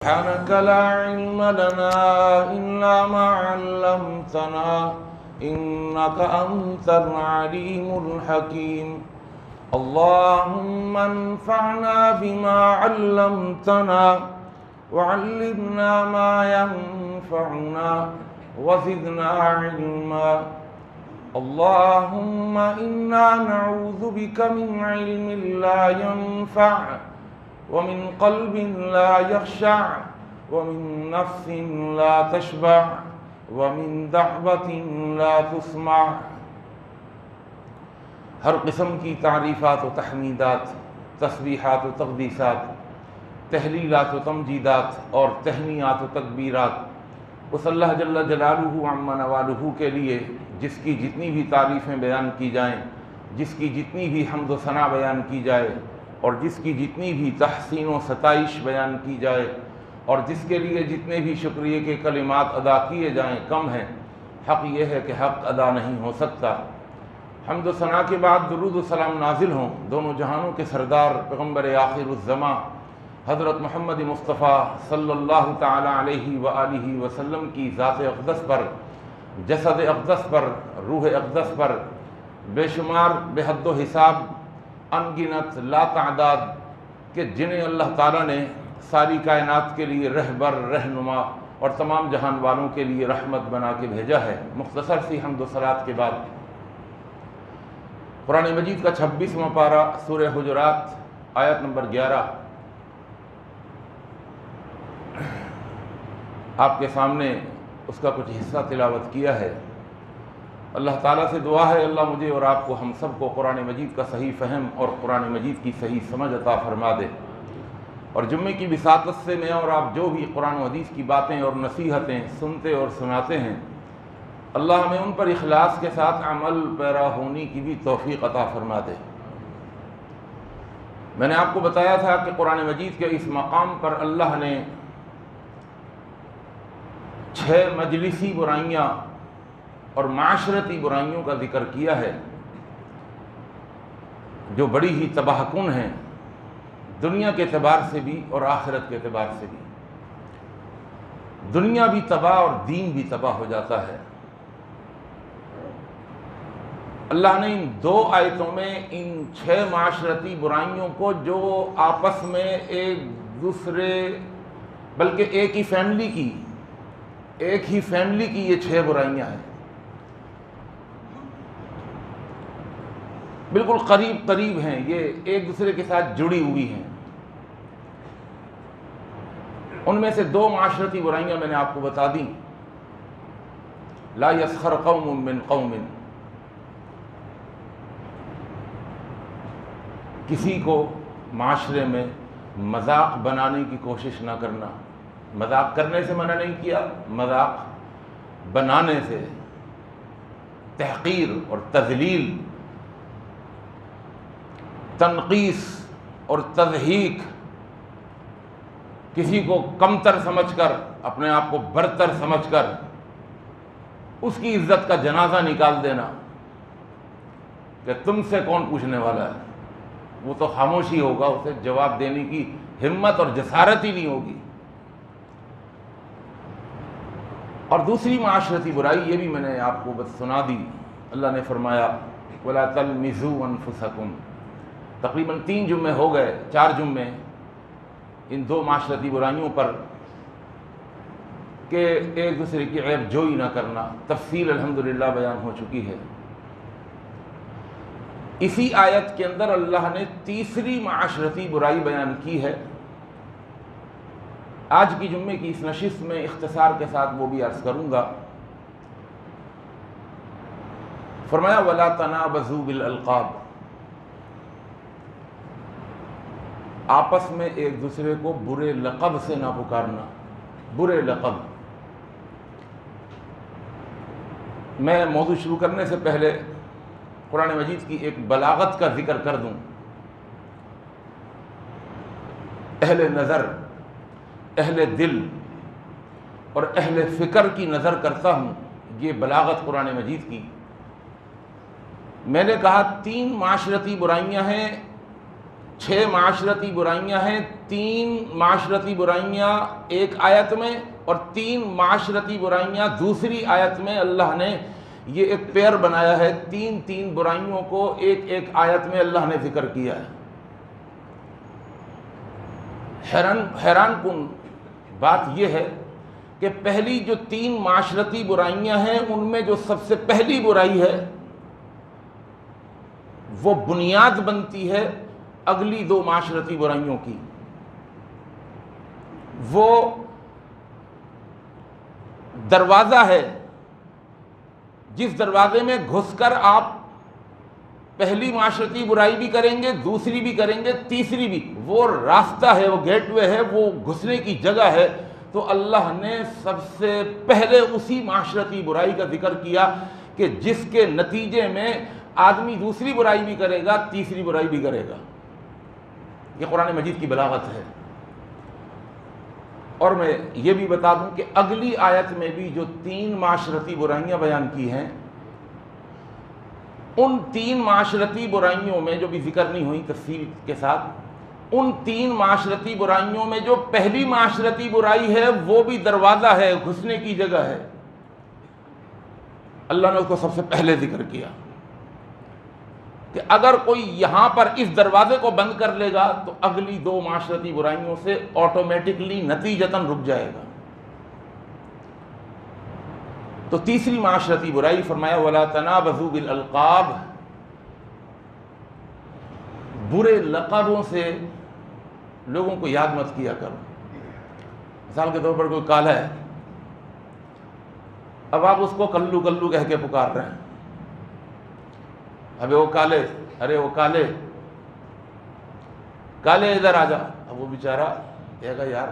سبحانك لا علم لنا إلا ما علمتنا إنك أنت العليم الحكيم. اللهم انفعنا بما علمتنا وعلمنا ما ينفعنا وزدنا علما. اللهم إنا نعوذ بك من علم لا ينفع ومن قلب لا يخشع ومن نفس لا تشبع ومن دعوة لا تسمع. ہر قسم کی تعریفات و تحمیدات، تسبیحات و تقدیسات، تحلیلات و تمجیدات اور تہنیات و تکبیرات اس اللہ جل جلالہ عما نوالہ کے لیے جس کی جتنی بھی تعریفیں بیان کی جائیں، جس کی جتنی بھی حمد و ثنا بیان کی جائے، اور جس کی جتنی بھی تحسین و ستائش بیان کی جائے، اور جس کے لیے جتنے بھی شکریہ کے کلمات ادا کیے جائیں کم ہیں. حق یہ ہے کہ حق ادا نہیں ہو سکتا. حمد و ثنا کے بعد درود و سلام نازل ہوں دونوں جہانوں کے سردار پیغمبر آخر الزماں حضرت محمد مصطفیٰ صلی اللہ تعالی علیہ وآلہ وسلم کی ذات اقدس پر، جسد اقدس پر، روح اقدس پر، بے شمار بے حد و حساب انگنت لا تعداد کہ جنہیں اللہ تعالیٰ نے ساری کائنات کے لیے رہبر، رہنما اور تمام جہان والوں کے لیے رحمت بنا کے بھیجا ہے. مختصر سی حمد و صلات کے بعد قرآن مجید کا 26واں پارہ سورہ حجرات آیت نمبر 11 آپ کے سامنے اس کا کچھ حصہ تلاوت کیا ہے. اللہ تعالیٰ سے دعا ہے اللہ مجھے اور آپ کو، ہم سب کو قرآن مجید کا صحیح فہم اور قرآن مجید کی صحیح سمجھ عطا فرما دے. اور جمعے کی وساطت سے میں اور آپ جو بھی قرآن و حدیث کی باتیں اور نصیحتیں سنتے اور سناتے ہیں، اللہ ہمیں ان پر اخلاص کے ساتھ عمل پیرا ہونے کی بھی توفیق عطا فرما دے. میں نے آپ کو بتایا تھا کہ قرآن مجید کے اس مقام پر اللہ نے 6 مجلسی برائیاں اور معاشرتی برائیوں کا ذکر کیا ہے جو بڑی ہی تباہ کن ہیں، دنیا کے اعتبار سے بھی اور آخرت کے اعتبار سے بھی. دنیا بھی تباہ اور دین بھی تباہ ہو جاتا ہے. اللہ نے ان 2 آیتوں میں ان 6 معاشرتی برائیوں کو جو آپس میں ایک دوسرے بلکہ ایک ہی فیملی کی یہ 6 برائیاں ہیں، بالکل قریب ہیں، یہ ایک دوسرے کے ساتھ جڑی ہوئی ہیں. ان میں سے 2 معاشرتی برائیاں میں نے آپ کو بتا دیں. لا یسخر قوم من قوم، کسی کو معاشرے میں مذاق بنانے کی کوشش نہ کرنا. مذاق کرنے سے منع نہیں کیا، مذاق بنانے سے، تحقیر اور تذلیل، تنقیص اور تضحیک، کسی کو کمتر سمجھ کر، اپنے آپ کو برتر سمجھ کر اس کی عزت کا جنازہ نکال دینا کہ تم سے کون پوچھنے والا ہے. وہ تو خاموشی ہوگا، اسے جواب دینے کی ہمت اور جسارت ہی نہیں ہوگی. اور دوسری معاشرتی برائی یہ بھی میں نے آپ کو بس سنا دی. اللہ نے فرمایا وَلَا تَلْمِزُوا أَنفُسَكُمْ. تقریباً 3 جمعے ہو گئے، 4 جمعے ان 2 معاشرتی برائیوں پر کہ ایک دوسرے کی عیب جوئی نہ کرنا. تفصیل الحمدللہ بیان ہو چکی ہے. اسی آیت کے اندر اللہ نے تیسری معاشرتی برائی بیان کی ہے. آج کی جمعے کی اس نشست میں اختصار کے ساتھ وہ بھی عرض کروں گا. فرمایا وَلَا تَنَابَزُوا بِالْأَلْقَابِ، آپس میں ایک دوسرے کو برے لقب سے نہ پکارنا. برے لقب. میں موضوع شروع کرنے سے پہلے قرآن مجید کی ایک بلاغت کا ذکر کر دوں. اہل نظر، اہل دل اور اہل فکر کی نظر کرتا ہوں یہ بلاغت قرآن مجید کی. میں نے کہا 3 معاشرتی برائیاں ہیں 6 معاشرتی برائیاں ہیں، 3 معاشرتی برائیاں ایک آیت میں اور 3 معاشرتی برائیاں دوسری آیت میں۔ اللہ نے یہ ایک پیر بنایا ہے، 3 برائیوں کو ایک آیت میں اللہ نے ذکر کیا ہے۔ حیران کن بات یہ ہے کہ پہلی جو 3 معاشرتی برائیاں ہیں ان میں جو سب سے پہلی برائی ہے وہ بنیاد بنتی ہے اگلی 2 معاشرتی برائیوں کی۔ وہ دروازہ ہے جس دروازے میں گھس کر آپ پہلی معاشرتی برائی بھی کریں گے، دوسری بھی کریں گے، تیسری بھی۔ وہ راستہ ہے، وہ گیٹ وے ہے، وہ گھسنے کی جگہ ہے۔ تو اللہ نے سب سے پہلے اسی معاشرتی برائی کا ذکر کیا کہ جس کے نتیجے میں آدمی دوسری برائی بھی کرے گا، تیسری برائی بھی کرے گا۔ یہ قرآن مجید کی بلاغت ہے۔ اور میں یہ بھی بتا دوں کہ اگلی آیت میں بھی جو 3 معاشرتی برائیاں بیان کی ہیں، ان 3 معاشرتی برائیوں میں جو بھی ذکر نہیں ہوئی تفصیل کے ساتھ، ان 3 معاشرتی برائیوں میں جو پہلی معاشرتی برائی ہے وہ بھی دروازہ ہے، گھسنے کی جگہ ہے۔ اللہ نے اس کو سب سے پہلے ذکر کیا کہ اگر کوئی یہاں پر اس دروازے کو بند کر لے گا تو اگلی 2 معاشرتی برائیوں سے آٹومیٹکلی نتیجتاً رک جائے گا۔ تو تیسری معاشرتی برائی فرمایا وَلَا تَنَابَزُوا بِالْأَلْقَابِ، برے لقبوں سے لوگوں کو یاد مت کیا کرو۔ مثال کے طور پر کوئی کالا ہے، اب آپ اس کو کلو کلو کہہ کے پکار رہے ہیں، ابے وہ کالے، ارے وہ کالے کالے ادھر آ جا۔ اب وہ بیچارہ کہے گا یار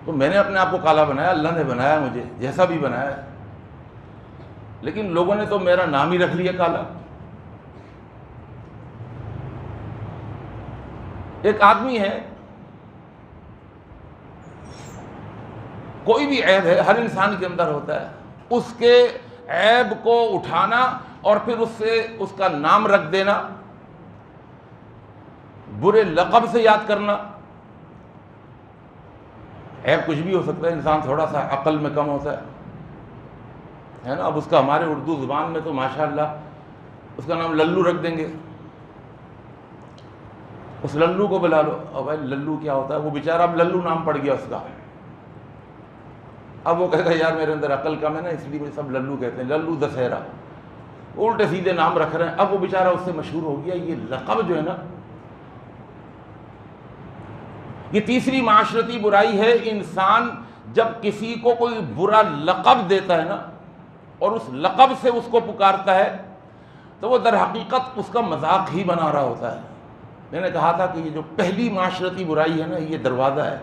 تو میں نے اپنے آپ کو کالا بنایا، اللہ نے بنایا مجھے جیسا بھی بنایا ہے، لیکن لوگوں نے تو میرا نام ہی رکھ لیا کالا۔ ایک آدمی ہے، کوئی بھی عیب ہے ہر انسان کے اندر ہوتا ہے، اس کے عیب کو اٹھانا اور پھر اس سے اس کا نام رکھ دینا، برے لقب سے یاد کرنا۔ عیب کچھ بھی ہو سکتا ہے، انسان تھوڑا سا عقل میں کم ہوتا ہے نا۔ اب اس کا ہمارے اردو زبان میں تو ماشاءاللہ اس کا نام للو رکھ دیں گے، اس للو کو بلا لو، اور بھائی للو کیا ہوتا ہے، وہ بیچارہ اب للو نام پڑ گیا اس کا۔ اب وہ کہے گا یار میرے اندر عقل کم ہے نا، اس لیے مجھے سب للو کہتے ہیں، للو دسہرہ، الٹے سیدھے نام رکھ رہے ہیں۔ اب وہ بیچارہ اس سے مشہور ہو گیا۔ یہ لقب جو ہے نا، یہ تیسری معاشرتی برائی ہے۔ انسان جب کسی کو کوئی برا لقب دیتا ہے نا اور اس لقب سے اس کو پکارتا ہے تو وہ در حقیقت اس کا مذاق ہی بنا رہا ہوتا ہے۔ میں نے کہا تھا کہ یہ جو پہلی معاشرتی برائی ہے نا، یہ دروازہ ہے۔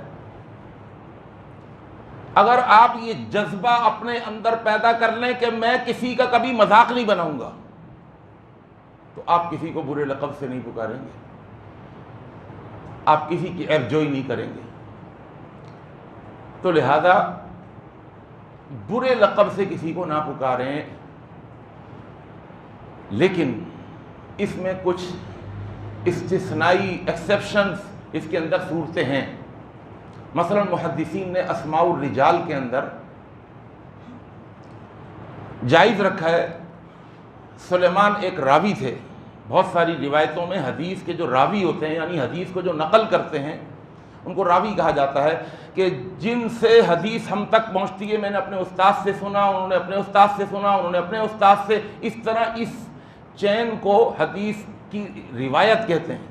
اگر آپ یہ جذبہ اپنے اندر پیدا کر لیں کہ میں کسی کا کبھی مذاق نہیں بناؤں گا، تو آپ کسی کو برے لقب سے نہیں پکاریں گے، آپ کسی کی عیب جوئی نہیں کریں گے۔ تو لہذا برے لقب سے کسی کو نہ پکاریں، لیکن اس میں کچھ استثنائی ایکسیپشنز اس کے اندر صورتیں ہیں۔ مثلا محدثین نے اسماء الرجال کے اندر جائز رکھا ہے، سلیمان ایک راوی تھے۔ بہت ساری روایتوں میں حدیث کے جو راوی ہوتے ہیں، یعنی حدیث کو جو نقل کرتے ہیں، ان کو راوی کہا جاتا ہے، کہ جن سے حدیث ہم تک پہنچتی ہے، میں نے اپنے استاد سے سنا، انہوں نے اپنے استاد سے سنا، انہوں نے اپنے استاد سے، اس طرح اس چین کو حدیث کی روایت کہتے ہیں۔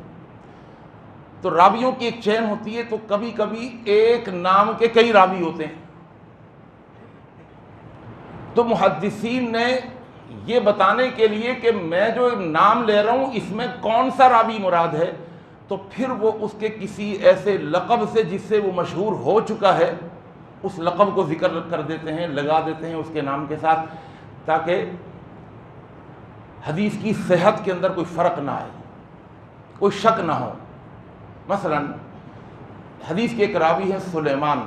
تو راویوں کی ایک چین ہوتی ہے، تو کبھی کبھی ایک نام کے کئی راوی ہوتے ہیں۔ تو محدثین نے یہ بتانے کے لیے کہ میں جو نام لے رہا ہوں اس میں کون سا راوی مراد ہے، تو پھر وہ اس کے کسی ایسے لقب سے جس سے وہ مشہور ہو چکا ہے، اس لقب کو ذکر کر دیتے ہیں، لگا دیتے ہیں اس کے نام کے ساتھ، تاکہ حدیث کی صحت کے اندر کوئی فرق نہ آئے، کوئی شک نہ ہو۔ مثلا حدیث کے ایک راوی ہے سلیمان،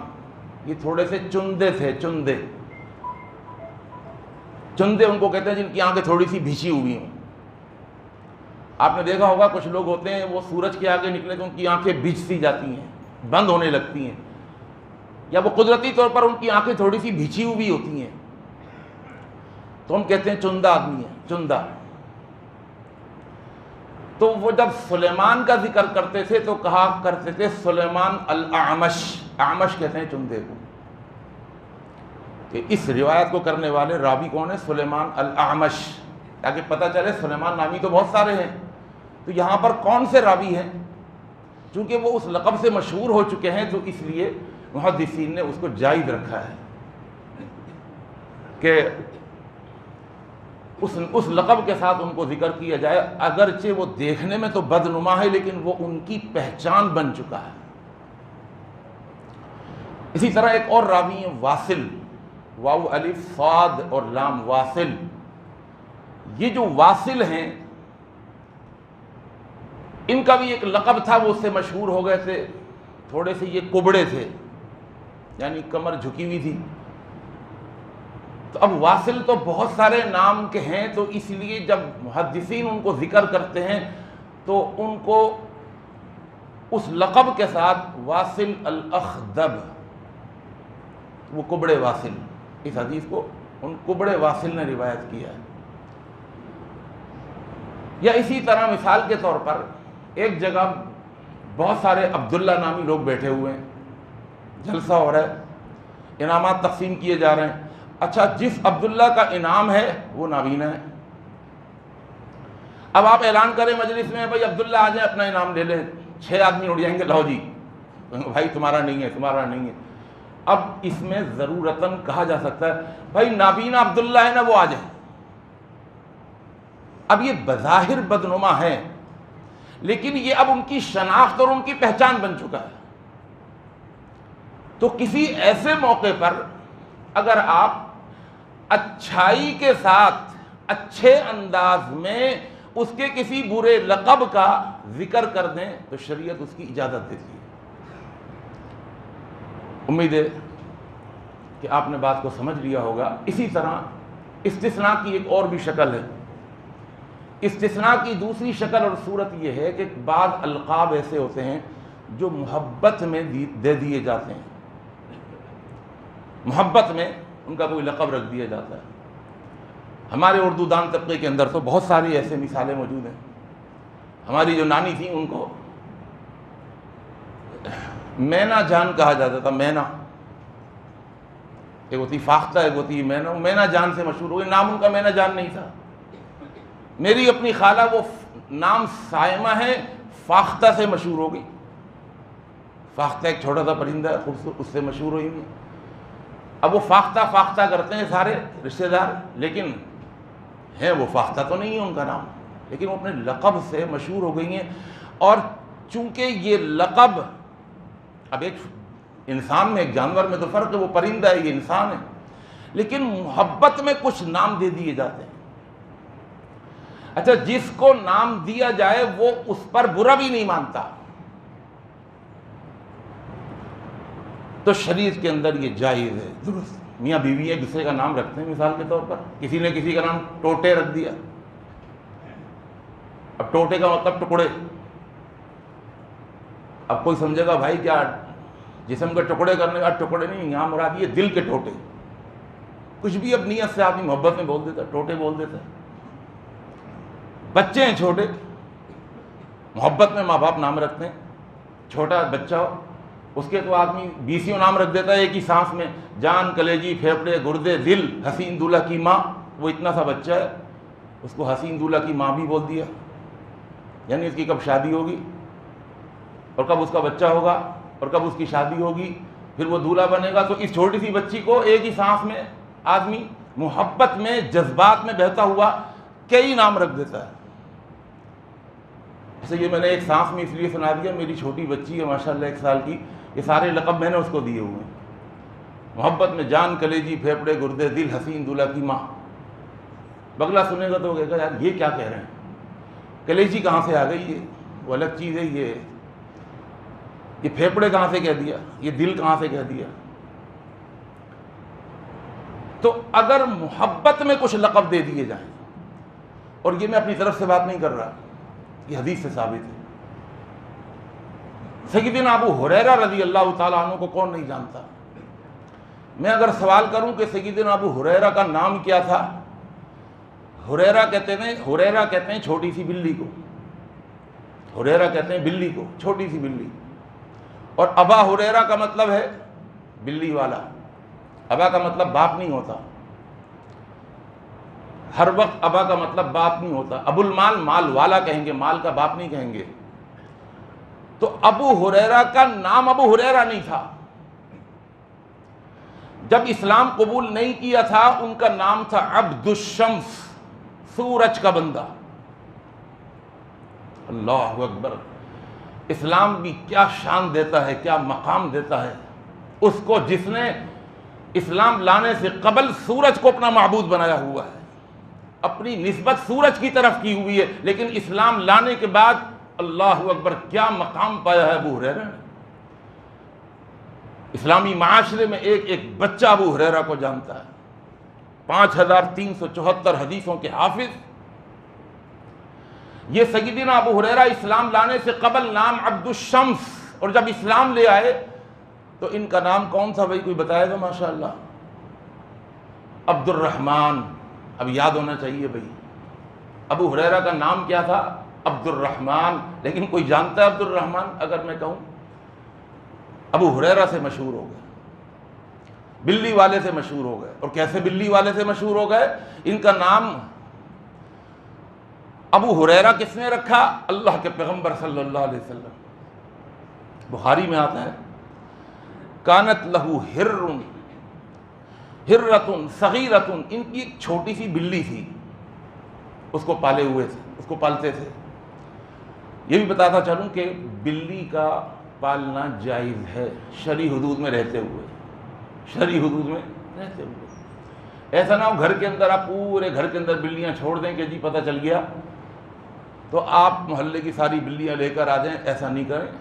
یہ تھوڑے سے چندے تھے، چندے ان کو کہتے ہیں جن کی آنکھیں تھوڑی سی بھیچی ہوئی ہوں۔ آپ نے دیکھا ہوگا کچھ لوگ ہوتے ہیں وہ سورج کے آگے نکلے تو ان کی آنکھیں بجھ سی جاتی ہیں، بند ہونے لگتی ہیں، یا وہ قدرتی طور پر ان کی آنکھیں تھوڑی سی بھیچی ہوئی ہوتی ہیں، تو ہم کہتے ہیں چندہ آدمی ہے، چندہ۔ تو وہ جب سلیمان کا ذکر کرتے تھے تو کہا کرتے تھے سلیمان الاعمش، اعمش کہتے ہیں چندے کو، کہ اس روایت کو کرنے والے راوی کون ہے؟ سلیمان الاعمش، تاکہ پتہ چلے سلیمان نامی تو بہت سارے ہیں، تو یہاں پر کون سے راوی ہیں؟ چونکہ وہ اس لقب سے مشہور ہو چکے ہیں تو اس لیے محدثین نے اس کو جائز رکھا ہے کہ اس لقب کے ساتھ ان کو ذکر کیا جائے، اگرچہ وہ دیکھنے میں تو بدنما ہے لیکن وہ ان کی پہچان بن چکا ہے۔ اسی طرح ایک اور راوی ہیں واصل، واو الف صاد اور لام واصل۔ یہ جو واصل ہیں ان کا بھی ایک لقب تھا، وہ اس سے مشہور ہو گئے تھے، تھوڑے سے یہ کبڑے تھے، یعنی کمر جھکی ہوئی تھی۔ تو اب واصل تو بہت سارے نام کے ہیں، تو اس لیے جب محدثین ان کو ذکر کرتے ہیں تو ان کو اس لقب کے ساتھ واصل الاخدب، وہ کبڑے واصل، اس حدیث کو ان کبڑے واصل نے روایت کیا ہے۔ یا اسی طرح مثال کے طور پر ایک جگہ بہت سارے عبداللہ نامی لوگ بیٹھے ہوئے ہیں، جلسہ ہو رہا ہے، انعامات تقسیم کیے جا رہے ہیں، اچھا جس عبداللہ کا انعام ہے وہ نابینا ہے۔ اب آپ اعلان کریں مجلس میں، بھائی عبداللہ آ جائیں اپنا انعام لے لیں، 6 آدمی اٹھ جائیں گے، لاؤ جی، بھائی تمہارا نہیں ہے، تمہارا نہیں ہے۔ اب اس میں ضرورتاً کہا جا سکتا ہے بھائی نابینا عبداللہ ہے نا، وہ آ جائیں۔ اب یہ بظاہر بدنما ہے لیکن یہ اب ان کی شناخت اور ان کی پہچان بن چکا ہے۔ تو کسی ایسے موقع پر اگر آپ اچھائی کے ساتھ اچھے انداز میں اس کے کسی برے لقب کا ذکر کر دیں تو شریعت اس کی اجازت دیتی ہے۔ امید ہے کہ آپ نے بات کو سمجھ لیا ہوگا۔ اسی طرح استثناء کی ایک اور بھی شکل ہے۔ استثناء کی دوسری شکل اور صورت یہ ہے کہ بعض القاب ایسے ہوتے ہیں جو محبت میں دے دیے جاتے ہیں، محبت میں ان کا کوئی لقب رکھ دیا جاتا ہے۔ ہمارے اردو دان طبقے کے اندر تو بہت ساری ایسے مثالیں موجود ہیں۔ ہماری جو نانی تھیں ان کو مینا جان کہا جاتا تھا، مینا، ایک ہوتی فاختہ، ایک ہوتی مینا، مینا جان سے مشہور ہو گئی، نام ان کا مینا جان نہیں تھا۔ میری اپنی خالہ وہ نام صائمہ ہے، فاختہ سے مشہور ہو گئی۔ فاختہ ایک چھوٹا سا پرندہ ہے خوبصورت، اس سے مشہور ہوئی ہوئی۔ اب وہ فاختہ فاختہ کرتے ہیں سارے رشتہ دار، لیکن ہے وہ فاختہ تو نہیں ہے ان کا نام، لیکن وہ اپنے لقب سے مشہور ہو گئی ہیں۔ اور چونکہ یہ لقب، اب ایک انسان میں ایک جانور میں تو فرق ہے، وہ پرندہ ہے، یہ انسان ہے، لیکن محبت میں کچھ نام دے دیے جاتے ہیں۔ اچھا جس کو نام دیا جائے وہ اس پر برا بھی نہیں مانتا، تو شریعت کے اندر یہ جائز ہے، درست۔ میاں بیوی ایک دوسرے کا نام رکھتے ہیں، مثال کے طور پر کسی نے کسی کا نام ٹوٹے رکھ دیا۔ اب ٹوٹے کا مطلب ٹکڑے۔ اب کوئی سمجھے گا بھائی کیا جسم کے ٹکڑے کرنے کا؟ ٹکڑے نہیں، یہاں مراد یہ دل کے ٹوٹے۔ کچھ بھی اب نیت سے آدمی محبت میں بول دیتا ہے، ٹوٹے بول دیتا ہے۔ بچے ہیں چھوٹے، محبت میں ماں باپ نام رکھتے ہیں، چھوٹا بچہ ہو اس کے تو آدمی 20 نام رکھ دیتا ہے ایک ہی سانس میں، جان، کلیجی، پھیپھڑے، گردے، دل، حسین دولہ کی ماں۔ وہ اتنا سا بچہ ہے، اس کو حسین دولہ کی ماں بھی بول دیا، یعنی اس کی کب شادی ہوگی اور کب اس کا بچہ ہوگا اور کب اس کی شادی ہوگی، پھر وہ دولہا بنے گا۔ تو اس چھوٹی سی بچی کو ایک ہی سانس میں آدمی محبت میں، جذبات میں بہتا ہوا کئی نام رکھ دیتا ہے۔ ایسے یہ میں نے ایک سانس میں اس لیے سنا دیا، میری چھوٹی بچی ہے ماشاءاللہ 1 سال کی، یہ سارے لقب میں نے اس کو دیے ہوئے ہیں۔ محبت میں جان، کلیجی، پھیپھڑے، گردے، دل، حسین دولہ کی ماں۔ بگلا سنے گا تو وہ کہے گا یار یہ کیا کہہ رہے ہیں، کلیجی کہاں سے آ گئی، وہ الگ چیز ہے، یہ پھیپھڑے کہاں سے کہہ دیا، یہ دل کہاں سے کہہ دیا۔ تو اگر محبت میں کچھ لقب دے دیے جائیں، اور یہ میں اپنی طرف سے بات نہیں کر رہا، یہ حدیث سے ثابت ہے۔ سیدنا ابو ہریرہ رضی اللہ تعالیٰ عنہ کو کون نہیں جانتا؟ میں اگر سوال کروں کہ سیدنا ابو ہریرہ کا نام کیا تھا، ہریرہ کہتے ہیں چھوٹی سی بلی کو، ہریرہ کہتے ہیں بلی کو، چھوٹی سی بلی، اور ابا ہریرہ کا مطلب ہے بلی والا۔ ابا کا مطلب باپ نہیں ہوتا، ہر وقت ابا کا مطلب باپ نہیں ہوتا۔ ابو المال مال والا کہیں گے، مال کا باپ نہیں کہیں گے۔ تو ابو ہریرہ کا نام ابو ہریرہ نہیں تھا۔ جب اسلام قبول نہیں کیا تھا ان کا نام تھا عبد الشمس، سورج کا بندہ۔ اللہ اکبر! اسلام بھی کیا شان دیتا ہے، کیا مقام دیتا ہے اس کو جس نے اسلام لانے سے قبل سورج کو اپنا معبود بنایا ہوا ہے، اپنی نسبت سورج کی طرف کی ہوئی ہے، لیکن اسلام لانے کے بعد اللہ اکبر کیا مقام پایا ہے ابو ہریرہ نے۔ اسلامی معاشرے میں ایک ایک بچہ ابو ہریرہ کو جانتا ہے، 5374 حدیثوں کے حافظ۔ یہ سیدنا ابو ہریرہ اسلام لانے سے قبل نام عبد الشمس، اور جب اسلام لے آئے تو ان کا نام کون تھا بھائی؟ کوئی بتائے گا؟ ماشاءاللہ عبد الرحمن۔ اب یاد ہونا چاہیے بھائی، ابو ہریرہ کا نام کیا تھا؟ عبد الرحمن۔ لیکن کوئی جانتا ہے عبد الرحمن؟ اگر میں کہوں ابو ہریرہ سے مشہور ہو گئے، بلی والے سے مشہور ہو گئے۔ اور کیسے بلی والے سے مشہور ہو گئے؟ ان کا نام ابو ہریرہ کس نے رکھا؟ اللہ کے پیغمبر صلی اللہ علیہ وسلم۔ بخاری میں آتا ہے کانت لہو ہرۃ صغیرۃ، ان کی ایک چھوٹی سی بلی تھی، اس کو پالے ہوئے تھے، اس کو پالتے تھے۔ یہ بھی بتاتا چلوں کہ بلی کا پالنا جائز ہے شرعی حدود میں رہتے ہوئے، شرعی حدود میں رہتے ہوئے۔ ایسا نہ ہو گھر کے اندر آپ پورے گھر کے اندر بلیاں چھوڑ دیں کہ جی پتہ چل گیا تو آپ محلے کی ساری بلیاں لے کر آ جائیں، ایسا نہیں کریں۔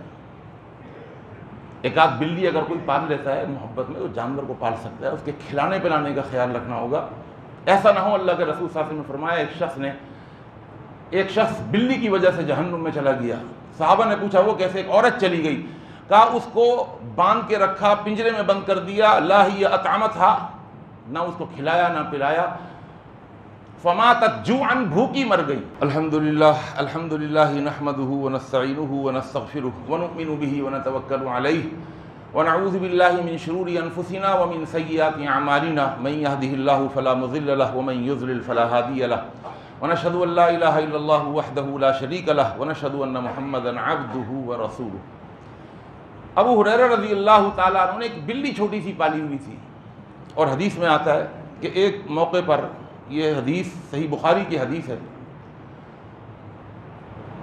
ایک آدھ بلی اگر کوئی پال لیتا ہے محبت میں، تو جانور کو پال سکتا ہے، اس کے کھلانے پلانے کا خیال رکھنا ہوگا۔ ایسا نہ ہو، اللہ کے رسول صلی اللہ علیہ وسلم نے فرمایا ایک شخص بلی کی وجہ سے جہنم میں چلا گیا۔ صحابہ نے پوچھا وہ کیسے؟ ایک عورت چلی گئی، کہا اس کو باندھ کے رکھا، پنجرے میں بند کر دیا، لا ہی اطعمتھا، نہ اس کو کھلایا نہ پلایا، فماتت جوعا، بھوکی مر گئی۔ الحمدللہ نحمدہ ونستعینہ ونستغفرہ ونؤمن بہ ونتوکل علیہ ونعوذ باللہ من شرور انفسنا ومن سیئات اعمالنا، من یہدہ اللہ فلا مضل لہ ومن یضلل فلا ہادی لہ، ونشہد ان لا الہ الا اللہ وحدہ لا شریک لہ ونشہد ان محمدا عبدہ ورسولہ۔ ابو ہریرہ رضی اللہ تعالیٰ عنہ نے ایک بلی چھوٹی سی پالی ہوئی تھی، اور حدیث میں آتا ہے کہ ایک موقع پر، یہ حدیث صحیح بخاری کی حدیث ہے،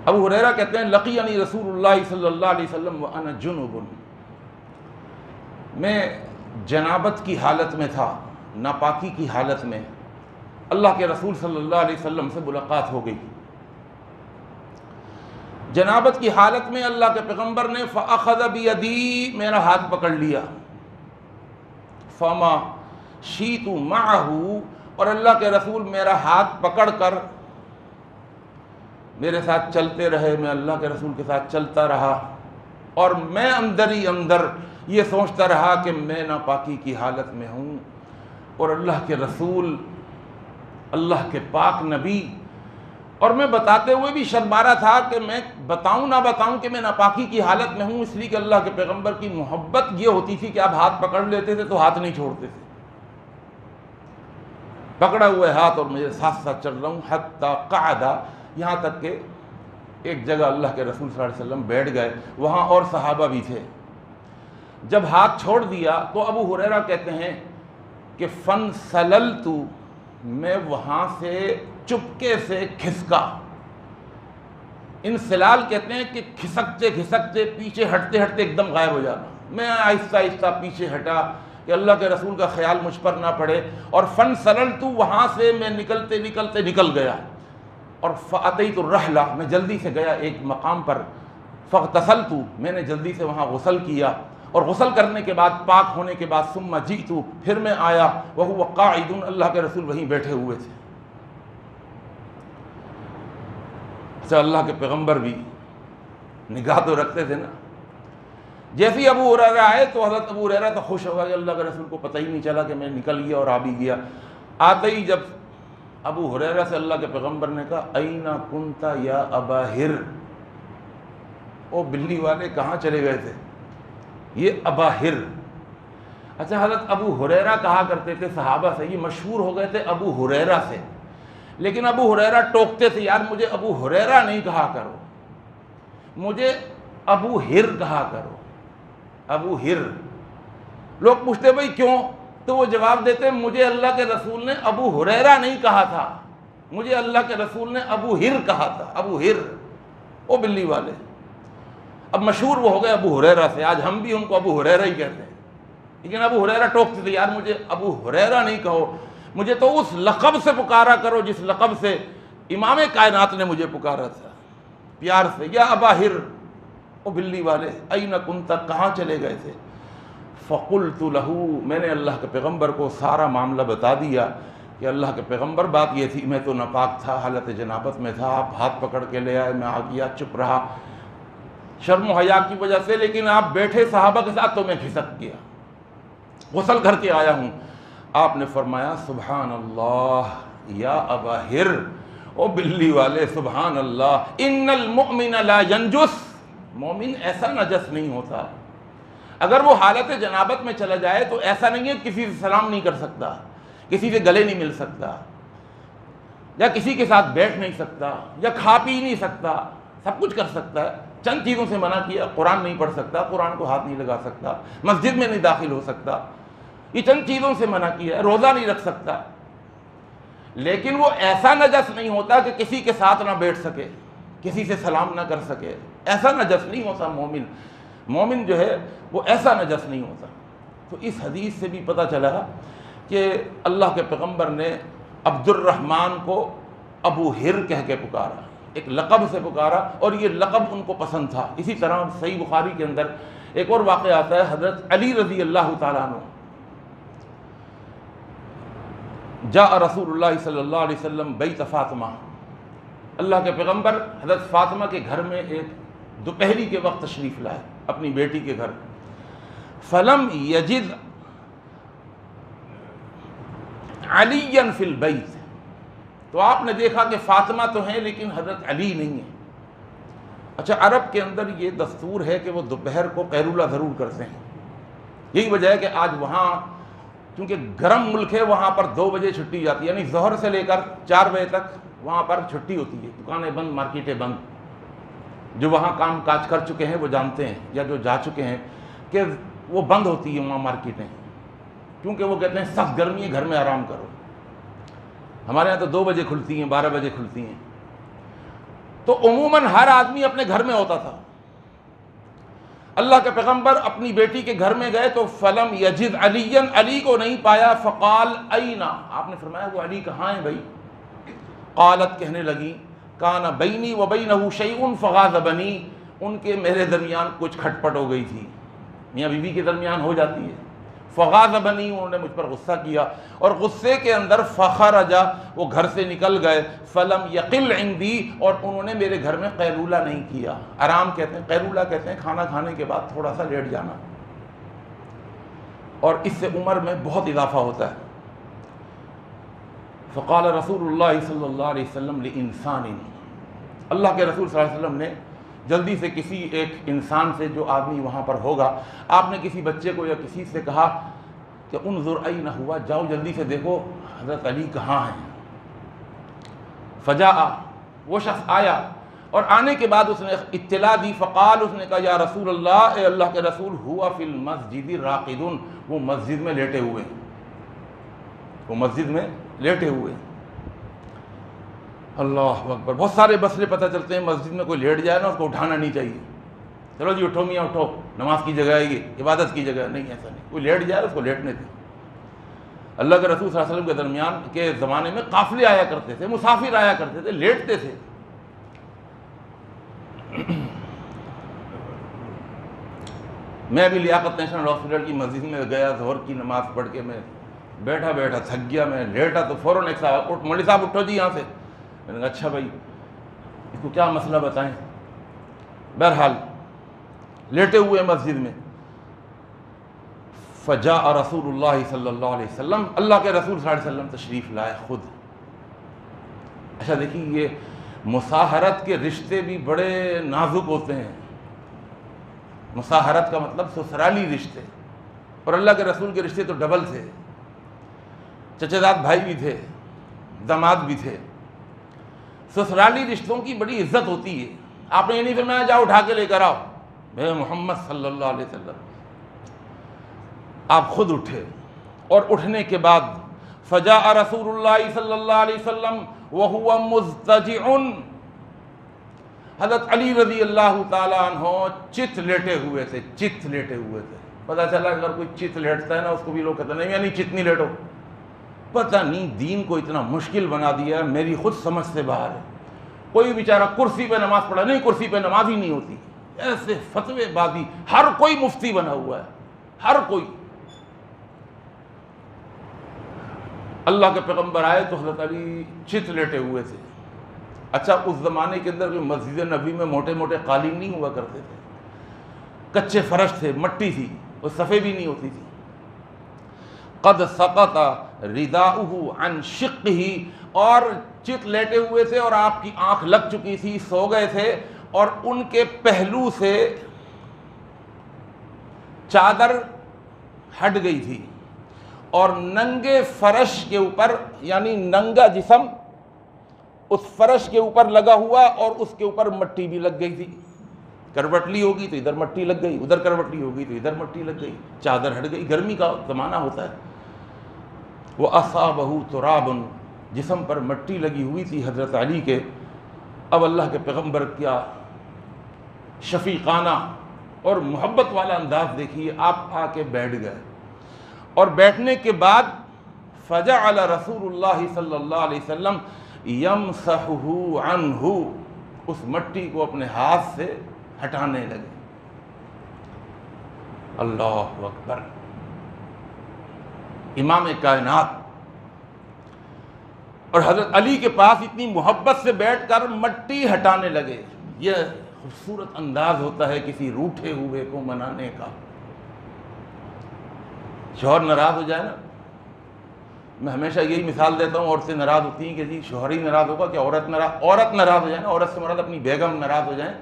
ابو ہریرہ کہتے ہیں لقینی رسول اللہ صلی اللہ علیہ وسلم وانا جنب، میں جنابت کی حالت میں تھا، ناپاکی کی حالت میں، اللہ کے رسول صلی اللہ علیہ وسلم سے ملاقات ہو گئی۔ جنابت کی حالت میں اللہ کے پیغمبر نے فأخذ بیدی، میرا ہاتھ پکڑ لیا، فما شیت معہ، اور اللہ کے رسول میرا ہاتھ پکڑ کر میرے ساتھ چلتے رہے، میں اللہ کے رسول کے ساتھ چلتا رہا، اور میں اندر ہی اندر یہ سوچتا رہا کہ میں ناپاکی کی حالت میں ہوں، اور اللہ کے رسول، اللہ کے پاک نبی، اور میں بتاتے ہوئے بھی شرمارا تھا کہ میں بتاؤں نہ بتاؤں کہ میں ناپاکی کی حالت میں ہوں، اس لیے کہ اللہ کے پیغمبر کی محبت یہ ہوتی تھی کہ آپ ہاتھ پکڑ لیتے تھے تو ہاتھ نہیں چھوڑتے تھے، پکڑا ہوئے ہاتھ اور میرے ساتھ ساتھ چل رہا ہوں، حتی قعدہ، یہاں تک کہ ایک جگہ اللہ کے رسول صلی اللہ علیہ وسلم بیٹھ گئے، وہاں اور صحابہ بھی تھے۔ جب ہاتھ چھوڑ دیا تو ابو ہریرہ کہتے ہیں کہ فانسللت، میں وہاں سے چپکے سے کھسکا۔ انسلال کہتے ہیں کہ کھسکتے کھسکتے پیچھے ہٹتے ہٹتے ایک دم غائب ہو جانا۔ میں آہستہ آہستہ پیچھے ہٹا کہ اللہ کے رسول کا خیال مجھ پر نہ پڑے، اور فانسللت، وہاں سے میں نکلتے نکلتے نکل گیا، اور فأتیت الرحلہ، میں جلدی سے گیا ایک مقام پر، فاغتسلت، میں نے جلدی سے وہاں غسل کیا، اور غسل کرنے کے بعد، پاک ہونے کے بعد، ثم جئت، پھر میں آیا، وہو قاعد، اللہ کے رسول وہیں بیٹھے ہوئے تھے، اچھا اللہ کے پیغمبر بھی نگاہ تو رکھتے تھے نا. جیسے ہی ابو ہریرہ آئے تو حضرت ابو ہریرہ تو خوش ہو گیا کہ اللہ کے رسول کو پتہ ہی نہیں چلا کہ میں نکل گیا اور آ بھی گیا. آتے ہی جب ابو ہریرہ سے اللہ کے پیغمبر نے کہا اینا کنت یا ابا ہر، او بلی والے کہاں چلے گئے تھے؟ یہ ابا ہر. اچھا حضرت ابو ہریرہ کہا کرتے تھے صحابہ سے، یہ مشہور ہو گئے تھے ابو ہریرہ سے، لیکن ابو ہریرہ ٹوکتے تھے یار مجھے ابو ہریرہ نہیں کہا کرو، مجھے ابو ہر کہا کرو، ابو ہر. لوگ پوچھتے بھائی کیوں؟ تو وہ جواب دیتے مجھے اللہ کے رسول نے ابو ہریرہ نہیں کہا تھا، مجھے اللہ کے رسول نے ابو ہر کہا تھا، ابو ہر. او بلی والے. اب مشہور وہ ہو گئے ابو ہریرہ سے، آج ہم بھی ان کو ابو ہریرہ ہی کہتے ہیں، لیکن ابو ہریرہ ٹوکتے تھے یار مجھے ابو ہریرہ نہیں کہو، مجھے تو اس لقب سے پکارا کرو جس لقب سے امام کائنات نے مجھے پکارا تھا، پیار سے، یا ابا ہر. او بلی والے این کنت، کہاں چلے گئے تھے؟ فقلت لہ، میں نے اللہ کے پیغمبر کو سارا معاملہ بتا دیا کہ اللہ کے پیغمبر بات یہ تھی میں تو ناپاک تھا، حالت جنابت میں تھا، آپ ہاتھ پکڑ کے لے آئے، میں آ گیا، چپ رہا شرم و حیا کی وجہ سے، لیکن آپ بیٹھے صحابہ کے ساتھ تو میں کھسک گیا، غسل کر کے آیا ہوں. آپ نے فرمایا سبحان اللہ یا ابا ہر. او بلی والے سبحان اللہ، ان المؤمن لا ینجس، مومن ایسا نجس نہیں ہوتا. اگر وہ حالت جنابت میں چلا جائے تو ایسا نہیں ہے کسی سے سلام نہیں کر سکتا، کسی سے گلے نہیں مل سکتا، یا کسی کے ساتھ بیٹھ نہیں سکتا، یا کھا پی نہیں سکتا، سب کچھ کر سکتا ہے. چند چیزوں سے منع کیا، قرآن نہیں پڑھ سکتا، قرآن کو ہاتھ نہیں لگا سکتا، مسجد میں نہیں داخل ہو سکتا، یہ چند چیزوں سے منع کیا ہے، روزہ نہیں رکھ سکتا. لیکن وہ ایسا نجس نہیں ہوتا کہ کسی کے ساتھ نہ بیٹھ سکے، کسی سے سلام نہ کر سکے، ایسا نجس نہیں ہوتا مومن. مومن جو ہے وہ ایسا نجس نہیں ہوتا. تو اس حدیث سے بھی پتہ چلا کہ اللہ کے پیغمبر نے عبد الرحمن کو ابو ہر کہہ کے پکارا، ایک لقب سے پکارا، اور یہ لقب ان کو پسند تھا. اسی طرح صحیح بخاری کے اندر ایک اور واقعہ آتا ہے، حضرت علی رضی اللہ تعالیٰ عنہ، جاء رسول اللہ صلی اللہ علیہ وسلم بیت فاطمہ، اللہ کے پیغمبر حضرت فاطمہ کے گھر میں ایک دوپہری کے وقت تشریف لائے، اپنی بیٹی کے گھر. فلم یجد علیٰ فی البیت، تو آپ نے دیکھا کہ فاطمہ تو ہیں لیکن حضرت علی نہیں ہے. اچھا عرب کے اندر یہ دستور ہے کہ وہ دوپہر کو قیلولہ ضرور کرتے ہیں. یہی وجہ ہے کہ آج وہاں کیونکہ گرم ملک ہے، وہاں پر 2 بجے چھٹی جاتی ہے، یعنی ظہر سے لے کر 4 بجے تک وہاں پر چھٹی ہوتی ہے، دکانیں بند، مارکیٹیں بند. جو وہاں کام کاج کر چکے ہیں وہ جانتے ہیں، یا جو جا چکے ہیں کہ وہ بند ہوتی ہیں وہاں مارکیٹیں، کیونکہ وہ کہتے ہیں سخت گرمی ہے، گھر میں آرام کرو. ہمارے یہاں تو 2 بجے کھلتی ہیں، 12 بجے کھلتی ہیں. تو عموماً ہر آدمی اپنے گھر میں ہوتا تھا. اللہ کے پیغمبر اپنی بیٹی کے گھر میں گئے تو فلم یجد علیًا، علی کو نہیں پایا. فقال اینا، آپ نے فرمایا وہ علی کہاں ہیں بھائی؟ قالت، کہنے لگی، کان بینی و بینہ شیء فغاضبنی، ان کے میرے درمیان کچھ کھٹپٹ ہو گئی تھی، میاں بیوی کے درمیان ہو جاتی ہے. فغاضبنی، انہوں نے مجھ پر غصہ کیا، اور غصے کے اندر فخرج، وہ گھر سے نکل گئے. فلم یقل عندی، اور انہوں نے میرے گھر میں قیلولہ نہیں کیا. آرام کہتے ہیں، قیلولہ کہتے ہیں کھانا کھانے کے بعد تھوڑا سا لیٹ جانا، اور اس سے عمر میں بہت اضافہ ہوتا ہے. فقال رسول اللہ صلی اللہ علیہ وسلم لانسان، اللہ کے رسول صلی اللہ علیہ وسلم نے جلدی سے کسی ایک انسان سے، جو آدمی وہاں پر ہوگا، آپ نے کسی بچے کو یا کسی سے کہا کہ انظر این ہوا، جاؤ جلدی سے دیکھو حضرت علی کہاں ہیں. فجاء، وہ شخص آیا، اور آنے کے بعد اس نے اطلاع دی. فقال، اس نے کہا یا رسول اللہ، اے اللہ کے رسول، ہوا فی المسجد راقد، وہ مسجد میں لیٹے ہوئے، وہ مسجد میں لیٹے ہوئے. اللہ اکبر. بہت سارے مسئلے پتہ چلتے ہیں، مسجد میں کوئی لیٹ جائے نا اس کو اٹھانا نہیں چاہیے. چلو جی اٹھو میاں اٹھو، نماز کی جگہ ہے، یہ عبادت کی جگہ نہیں، ایسا نہیں. کوئی لیٹ جائے اس کو لیٹنے دیں. اللہ کے رسول صلی اللہ علیہ وسلم کے درمیان کے زمانے میں قافلے آیا کرتے تھے، مسافر آیا کرتے تھے، لیٹتے تھے. میں بھی لیاقت نیشنل ہاسپٹل کی مسجد میں گیا، ظہر کی نماز پڑھ کے میں بیٹھا بیٹھا تھک گیا، میں لیٹا تو فوراً ایک صاحب، مولوی صاحب اٹھو جی یہاں سے. میں نے کہا اچھا بھائی. اس کو کیا مسئلہ بتائیں؟ بہرحال لیٹے ہوئے مسجد میں، فجاء رسول اللہ صلی اللہ علیہ وسلم، اللہ کے رسول صلی اللہ علیہ وسلم تشریف لائے خود۔ اچھا دیکھیے، یہ مصاہرت کے رشتے بھی بڑے نازک ہوتے ہیں۔ مصاہرت کا مطلب سسرالی رشتے، اور اللہ کے رسول کے رشتے تو ڈبل تھے، چچا زاد بھائی بھی تھے، داماد بھی تھے۔ سسرالی رشتوں کی بڑی عزت ہوتی ہے۔ آپ نے یہ نہیں فرمایا جاؤ اٹھا کے لے کر آؤ بے محمد صلی اللہ علیہ وسلم، آپ خود اٹھے، اور اٹھنے کے بعد فجاء رسول اللہ صلی اللہ علیہ وسلم وہو مضطجع، حضرت علی رضی اللہ تعالیٰ عنہ چت لیٹے ہوئے تھے، چت لیٹے ہوئے تھے۔ پتہ چلا اگر کوئی چت لیٹتا ہے نا، اس کو بھی لوگ کہتے ہیں نہیں یعنی چت نہیں لیٹو۔ پتہ نہیں دین کو اتنا مشکل بنا دیا ہے، میری خود سمجھ سے باہر ہے۔ کوئی بیچارہ کرسی پہ نماز پڑھا، نہیں کرسی پہ نماز ہی نہیں ہوتی، ایسے فتوے بازی، ہر کوئی مفتی بنا ہوا ہے، ہر کوئی۔ اللہ کے پیغمبر آئے تو حضرت علی چت لیٹے ہوئے تھے۔ اچھا اس زمانے کے اندر مسجد نبی میں موٹے موٹے قالین نہیں ہوا کرتے تھے، کچے فرش تھے، مٹی تھی، وہ صفے بھی نہیں ہوتی تھی۔ قد سقط رداؤہ عن شقہ، اور چت لیٹے ہوئے تھے اور آپ کی آنکھ لگ چکی تھی، سو گئے تھے، اور ان کے پہلو سے چادر ہٹ گئی تھی، اور ننگے فرش کے اوپر، یعنی ننگا جسم اس فرش کے اوپر لگا ہوا، اور اس کے اوپر مٹی بھی لگ گئی تھی۔ کروٹ لی ہوگی تو ادھر مٹی لگ گئی، ادھر کروٹ لی ہوگی تو ادھر مٹی لگ گئی، چادر ہٹ گئی، گرمی کا زمانہ ہوتا ہے۔ وَأَصَابَهُ تُرَابٌ، جسم پر مٹی لگی ہوئی تھی حضرت علی کے۔ اب اللہ کے پیغمبر کیا شفیقانہ اور محبت والا انداز دیکھیے، آپ آ کے بیٹھ گئے، اور بیٹھنے کے بعد فجعل رسول اللہ صلی اللہ علیہ وسلم یمسحہ عنہ، اس مٹی کو اپنے ہاتھ سے ہٹانے لگے۔ اللہ اکبر، امام کائنات اور حضرت علی کے پاس اتنی محبت سے بیٹھ کر مٹی ہٹانے لگے۔ یہ خوبصورت انداز ہوتا ہے کسی روٹھے ہوئے کو منانے کا۔ شوہر ناراض ہو جائے نا، میں ہمیشہ یہی مثال دیتا ہوں، عورتیں ناراض ہوتی ہیں کہ جی شوہر ہی ناراض ہوگا کہ عورت ناراض ہو جائے نا، عورت سے مراد اپنی بیگم ناراض ہو جائیں،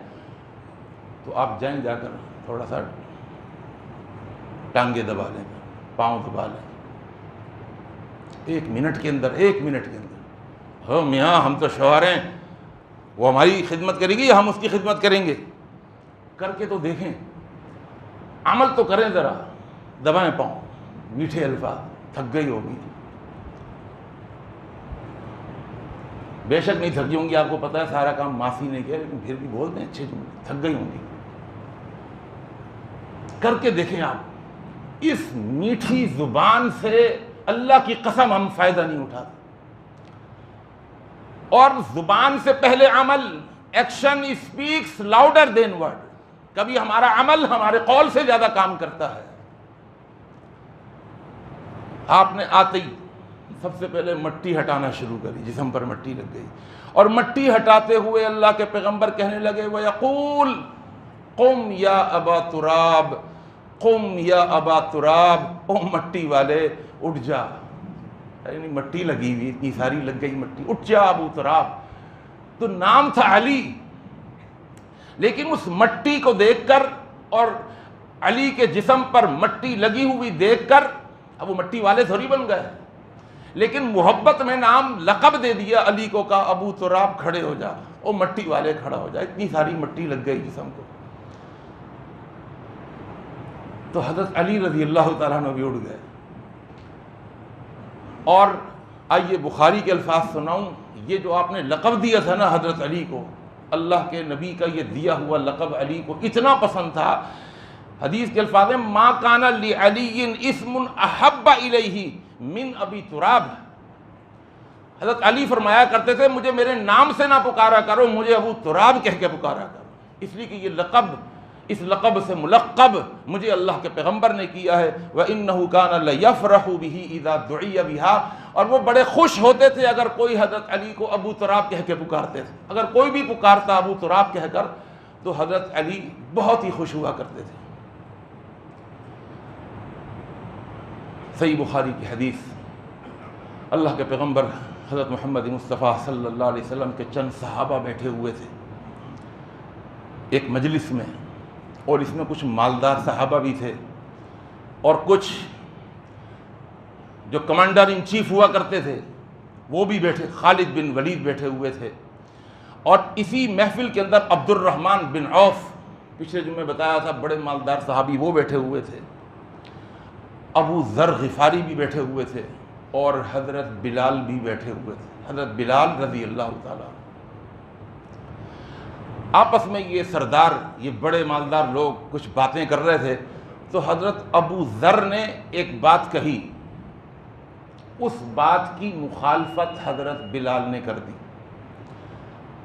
تو آپ جائیں جا کر تھوڑا سا ٹانگیں دبا لیں، پاؤں دبا لیں، 1 منٹ کے اندر، 1 منٹ کے اندر۔ ہو میاں ہم تو شوہر ہیں، وہ ہماری خدمت کرے گی یا ہم اس کی خدمت کریں گے؟ کر کے تو دیکھیں، عمل تو کریں، ذرا دبائیں پاؤں، میٹھے الفاظ، تھک گئی ہوگی، بے شک نہیں تھکی ہوں گی، آپ کو پتہ ہے سارا کام معافی نے کیا، لیکن پھر بھی بول دیں اچھے جملے، تھک گئی ہوں گی۔ کر کے دیکھیں آپ، اس میٹھی زبان سے اللہ کی قسم ہم فائدہ نہیں اٹھاتے، اور زبان سے پہلے عمل، action speaks louder than word, کبھی ہمارا عمل ہمارے قول سے زیادہ کام کرتا ہے۔ آپ نے آتے ہی سب سے پہلے مٹی ہٹانا شروع کری، جسم پر مٹی لگ گئی، اور مٹی ہٹاتے ہوئے اللہ کے پیغمبر کہنے لگے وَيَقُولُ قُمْ يَا أَبَا تُرَابَ، قُمْ يَا أَبَا تُرَابَ، او مٹی والے اٹھ جا، یعنی مٹی لگی ہوئی اتنی ساری لگ گئی مٹی، اٹھ جا ابو تراب۔ تو نام تھا علی، لیکن اس مٹی کو دیکھ کر اور علی کے جسم پر مٹی لگی ہوئی دیکھ کر، اب وہ مٹی والے تھوڑی بن گئے، لیکن محبت میں نام لقب دے دیا علی کو، کہا ابو تراب کھڑے ہو جا، او مٹی والے کھڑا ہو جا، اتنی ساری مٹی لگ گئی جسم کو۔ تو حضرت علی رضی اللہ تعالیٰ عنہ بھی اٹھ گئے، اور آئیے بخاری کے الفاظ سناؤں، یہ جو آپ نے لقب دیا تھا نا حضرت علی کو، اللہ کے نبی کا یہ دیا ہوا لقب علی کو اتنا پسند تھا، حدیث کے الفاظ ہیں ما کان لعلی اسم احب الیہ من ابی تراب۔ حضرت علی فرمایا کرتے تھے مجھے میرے نام سے نہ پکارا کرو، مجھے ابو تراب کہہ کے پکارا کرو، اس لیے کہ یہ لقب اس لقب سے ملقب مجھے اللہ کے پیغمبر نے کیا ہے۔ وَإِنَّهُ كَانَ لَيَفْرَحُ بِهِ إِذَا دُعِيَ بِهَا، اور وہ بڑے خوش ہوتے تھے اگر کوئی حضرت علی کو ابو تراب کہہ کے پکارتے تھے، اگر کوئی بھی پکارتا ابو تراب کہہ کر تو حضرت علی بہت ہی خوش ہوا کرتے تھے۔ صحیح بخاری کی حدیث، اللہ کے پیغمبر حضرت محمد مصطفیٰ صلی اللہ علیہ وسلم کے چند صحابہ بیٹھے ہوئے تھے ایک مجلس میں، اور اس میں کچھ مالدار صحابہ بھی تھے اور کچھ جو کمانڈر ان چیف ہوا کرتے تھے وہ بھی بیٹھے، خالد بن ولید بیٹھے ہوئے تھے، اور اسی محفل کے اندر عبد الرحمن بن عوف، پچھلے جمعے بتایا تھا بڑے مالدار صحابی، وہ بیٹھے ہوئے تھے، ابو ذر غفاری بھی بیٹھے ہوئے تھے، اور حضرت بلال بھی بیٹھے ہوئے تھے، حضرت بلال رضی اللہ تعالیٰ۔ آپس میں یہ سردار، یہ بڑے مالدار لوگ کچھ باتیں کر رہے تھے، تو حضرت ابو ذر نے ایک بات کہی، اس بات کی مخالفت حضرت بلال نے کر دی،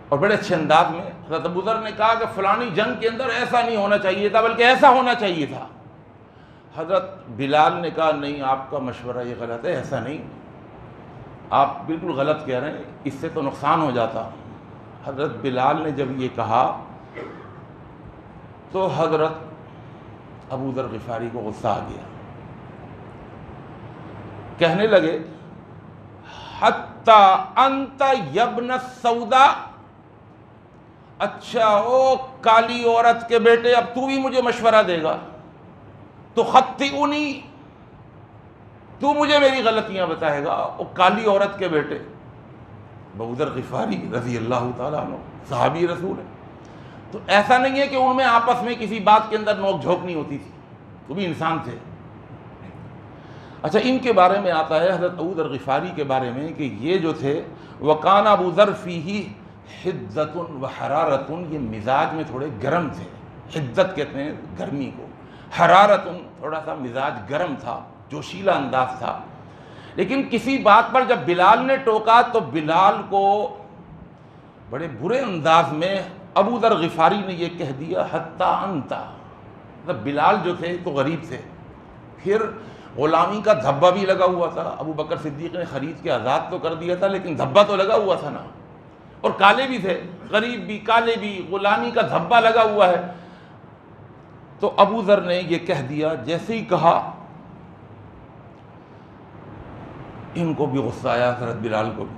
اور بڑے اچھے انداز میں حضرت ابو ذر نے کہا کہ فلانی جنگ کے اندر ایسا نہیں ہونا چاہیے تھا بلکہ ایسا ہونا چاہیے تھا۔ حضرت بلال نے کہا نہیں، آپ کا مشورہ یہ غلط ہے، ایسا نہیں، آپ بالکل غلط کہہ رہے ہیں، اس سے تو نقصان ہو جاتا۔ حضرت بلال نے جب یہ کہا تو حضرت ابو ذر غفاری کو غصہ آ گیا، کہنے لگے حتی انت یبن السودا، اچھا او کالی عورت کے بیٹے، اب تو بھی مجھے مشورہ دے گا، تو خطئنی، تو مجھے میری غلطیاں بتائے گا، او کالی عورت کے بیٹے۔ ابو ذر غفاری رضی اللہ تعالیٰ عنہ صحابی رسول ہے، تو ایسا نہیں ہے کہ ان میں آپس میں کسی بات کے اندر نوک جھوک نہیں ہوتی تھی، وہ بھی انسان تھے۔ اچھا، ان کے بارے میں آتا ہے حضرت ابو ذر غفاری کے بارے میں کہ یہ جو تھے وَقَانَ ابو ذر فِيهِ حِدَّةٌ وَحَرَارَةٌ، یہ مزاج میں تھوڑے گرم تھے، حدت کہتے ہیں گرمی کو، حرارتن تھوڑا سا مزاج گرم تھا، جوشیلا انداز تھا، لیکن کسی بات پر جب بلال نے ٹوکا تو بلال کو بڑے برے انداز میں ابو ذر غفاری نے یہ کہہ دیا حتی انت، مطلب بلال جو تھے تو غریب تھے، پھر غلامی کا دھبا بھی لگا ہوا تھا، ابو بکر صدیق نے خرید کے آزاد تو کر دیا تھا لیکن دھبا تو لگا ہوا تھا نا، اور کالے بھی تھے، غریب بھی کالے بھی، غلامی کا دھبا لگا ہوا ہے۔ تو ابو ذر نے یہ کہہ دیا، جیسے ہی کہا ان کو بھی غصہ آیا، حضرت بلال کو بھی،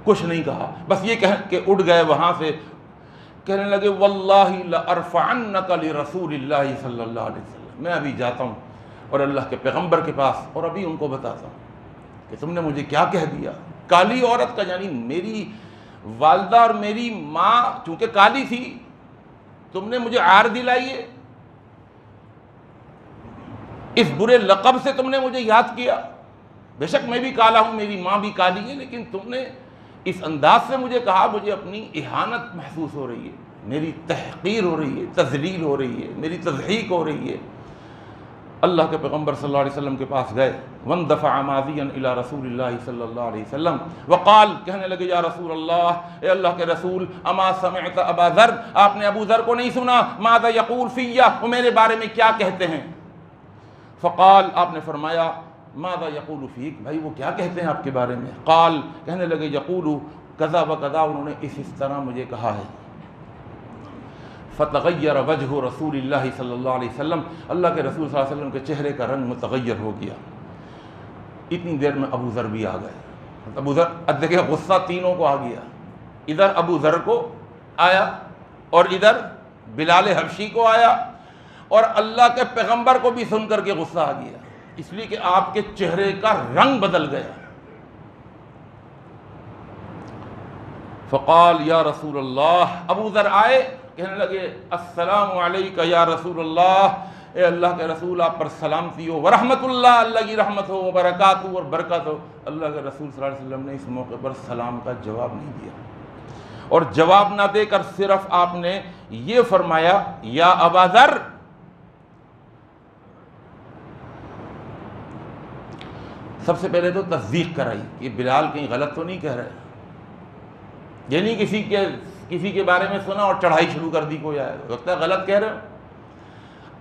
کچھ نہیں کہا، بس یہ کہہ کے اٹھ گئے وہاں سے، کہنے لگے واللہ لأرفعنک لرسول اللہ صلی اللہ علیہ وسلم، میں ابھی جاتا ہوں اور اللہ کے پیغمبر کے پاس، اور ابھی ان کو بتاتا ہوں کہ تم نے مجھے کیا کہہ دیا۔ کالی عورت کا، یعنی میری والدہ اور میری ماں چونکہ کالی تھی، تم نے مجھے عار دلائی ہے، اس برے لقب سے تم نے مجھے یاد کیا، بے شک میں بھی کالا ہوں، میری ماں بھی کالی ہے، لیکن تم نے اس انداز سے مجھے کہا، مجھے اپنی اہانت محسوس ہو رہی ہے، میری تحقیر ہو رہی ہے، تذلیل ہو رہی ہے، میری تضحیک ہو رہی ہے۔ اللہ کے پیغمبر صلی اللہ علیہ وسلم کے پاس گئے، وَانْدَفَعَ مَاضِيًا إِلَىٰ رَسُولِ اللَّهِ صلی اللہ علیہ وسلم وقال، کہنے لگے یا رسول اللہ، اے اللہ کے رسول، اما سمعت ابا ذر، آپ نے ابو ذر کو نہیں سنا، ماذا یقول فیہ، وہ میرے بارے میں کیا کہتے ہیں؟ فقال، آپ نے فرمایا ماذا یقول فیک، بھائی وہ کیا کہتے ہیں آپ کے بارے میں؟ قال، کہنے لگے یقول کذا و کذا، انہوں نے اس طرح مجھے کہا ہے۔ فتغیر وجہ رسول اللہ صلی اللہ علیہ وسلم، اللہ کے رسول صلی اللہ علیہ وسلم کے چہرے کا رنگ متغیر ہو گیا۔ اتنی دیر میں ابو ذر بھی آ گئے، ابو ذر، اب دیکھیں غصہ تینوں کو آ گیا، ادھر ابو ذر کو آیا اور ادھر بلال حبشی کو آیا، اور اللہ کے پیغمبر کو بھی سن کر کے غصہ آ گیا، اس لیے کہ آپ کے چہرے کا رنگ بدل گیا۔ فقال یا رسول اللہ، ابو ذر آئے، کہنے لگے السلام علیکہ یا رسول اللہ، اے اللہ کے رسول آپ پر سلامتی ہو، ورحمت اللہ، اللہ کی رحمت ہو، وبرکاتہ، اور برکت ہو۔ اللہ کے رسول صلی اللہ علیہ وسلم نے اس موقع پر سلام کا جواب نہیں دیا، اور جواب نہ دے کر صرف آپ نے یہ فرمایا یا ابا ذر۔ سب سے پہلے تو تصدیق کرائی، یہ بلال کہیں غلط تو نہیں کہہ رہے، یعنی کسی کے کسی کے بارے میں سنا اور چڑھائی شروع کر دی کوئی آیا، لگتا ہے غلط کہہ رہے ہو۔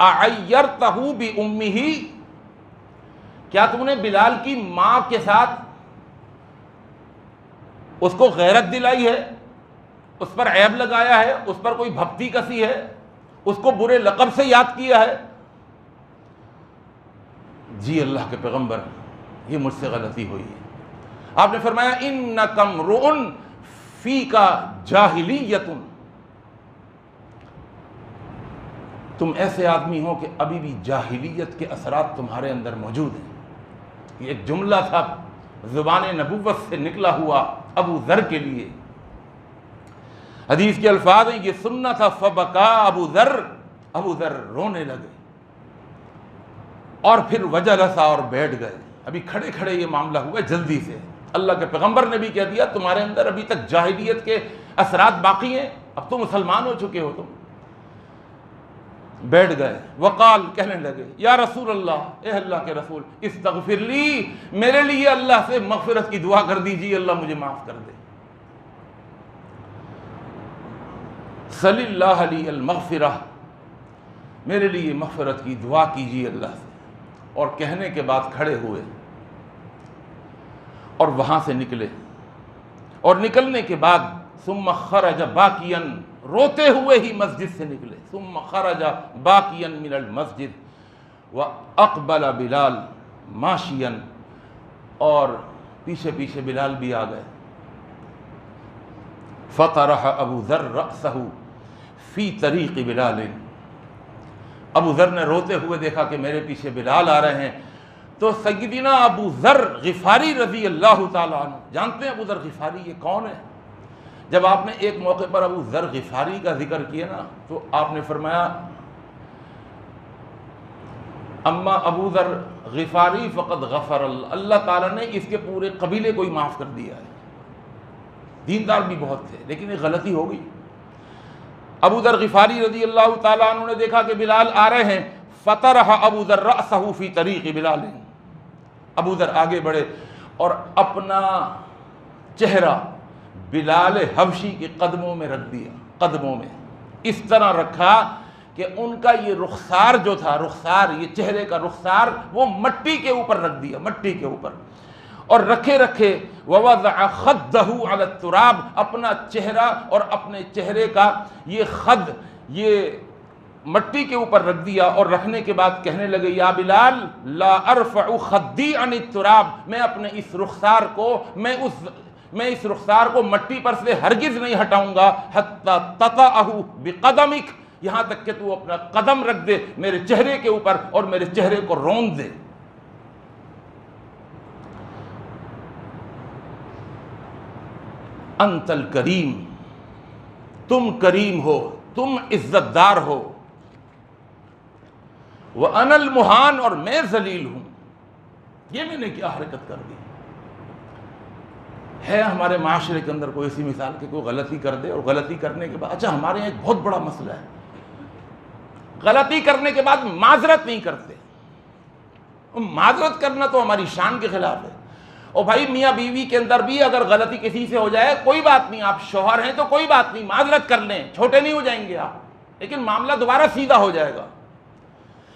اعیرتہ بامہ، کیا تم نے بلال کی ماں کے ساتھ اس کو غیرت دلائی ہے، اس پر عیب لگایا ہے، اس پر کوئی بھپتی کسی ہے، اس کو برے لقب سے یاد کیا ہے؟ جی اللہ کے پیغمبر، یہ مجھ سے غلطی ہوئی ہے۔ آپ نے فرمایا انک امرؤ فیک جاہلیۃ، تم ایسے آدمی ہو کہ ابھی بھی جاہلیت کے اثرات تمہارے اندر موجود ہیں۔ یہ ایک جملہ تھا زبان نبوت سے نکلا ہوا ابو ذر کے لیے۔ حدیث کے الفاظ ہیں، یہ سننا تھا فبکا ابو ذر، ابو ذر رونے لگے اور پھر وجلس اور بیٹھ گئے۔ ابھی کھڑے کھڑے یہ معاملہ ہوا جلدی سے، اللہ کے پیغمبر نے بھی کہہ دیا تمہارے اندر ابھی تک جاہلیت کے اثرات باقی ہیں، اب تو مسلمان ہو چکے ہو تم۔ بیٹھ گئے، وقال کہنے لگے یا رسول اللہ، اے اللہ کے رسول، استغفر لی، میرے لیے اللہ سے مغفرت کی دعا کر دیجیے، اللہ مجھے معاف کر دے۔ صلی اللہ علیہ المغفرہ، میرے لیے مغفرت کی دعا کیجیے اللہ سے۔ اور کہنے کے بعد کھڑے ہوئے اور وہاں سے نکلے، اور نکلنے کے بعد ثم خرج باکیا، روتے ہوئے ہی مسجد سے نکلے، ثم خرج باکیا من المسجد واقبل بلال ماشیا، اور پیچھے پیچھے بلال بھی آ گئے۔ فطرح ابو ذر رأسہ فی طریق بلال، ابو ذر نے روتے ہوئے دیکھا کہ میرے پیچھے بلال آ رہے ہیں، تو سیدنا ابو ذر غفاری رضی اللہ تعالیٰ عنہ، جانتے ہیں ابو ذر غفاری یہ کون ہے؟ جب آپ نے ایک موقع پر ابو ذر غفاری کا ذکر کیا نا، تو آپ نے فرمایا اما ابو ذر غفاری فقد غفر اللہ، اللہ تعالیٰ نے اس کے پورے قبیلے کو ہی معاف کر دیا ہے۔ دیندار بھی بہت تھے لیکن ایک غلطی ہو گئی۔ ابو ذر غفاری رضی اللہ تعالیٰ عنہ نے دیکھا کہ بلال آ رہے ہیں، فطرح ابو ذر رأسہ فی طریق بلال، ابو ذر آگے بڑھے اور اپنا چہرہ بلال حبشی کے قدموں میں رکھ دیا، قدموں میں اس طرح رکھا کہ ان کا یہ رخسار جو تھا، رخسار یہ چہرے کا رخسار، وہ مٹی کے اوپر رکھ دیا، مٹی کے اوپر، اور رکھے رکھے ووضع خدہ علی التراب، اپنا چہرہ اور اپنے چہرے کا یہ خد یہ مٹی کے اوپر رکھ دیا، اور رکھنے کے بعد کہنے لگے یا بلال لا ارفع خدی عن التراب، میں اپنے اس رخسار کو میں اس رخسار کو مٹی پر سے ہرگز نہیں ہٹاؤں گا حتی تطأہ بقدمک، یہاں تک کہ تو اپنا قدم رکھ دے میرے چہرے کے اوپر اور میرے چہرے کو روند دے۔ انت الکریم، تم کریم ہو، تم عزت دار ہو، وَأَنَا الْمُحَان، اور میں ذلیل ہوں۔ یہ میں نے کیا حرکت کر دی ہے؟ ہمارے معاشرے کے اندر کوئی ایسی مثال کہ کوئی غلطی کر دے اور غلطی کرنے کے بعد، اچھا ہمارے یہاں ایک بہت بڑا مسئلہ ہے، غلطی کرنے کے بعد معذرت نہیں کرتے۔ معذرت کرنا تو ہماری شان کے خلاف ہے۔ اور بھائی میاں بیوی کے اندر بھی اگر غلطی کسی سے ہو جائے کوئی بات نہیں، آپ شوہر ہیں تو کوئی بات نہیں، معذرت کر لیں، چھوٹے نہیں ہو جائیں گے آپ، لیکن معاملہ دوبارہ سیدھا ہو جائے گا۔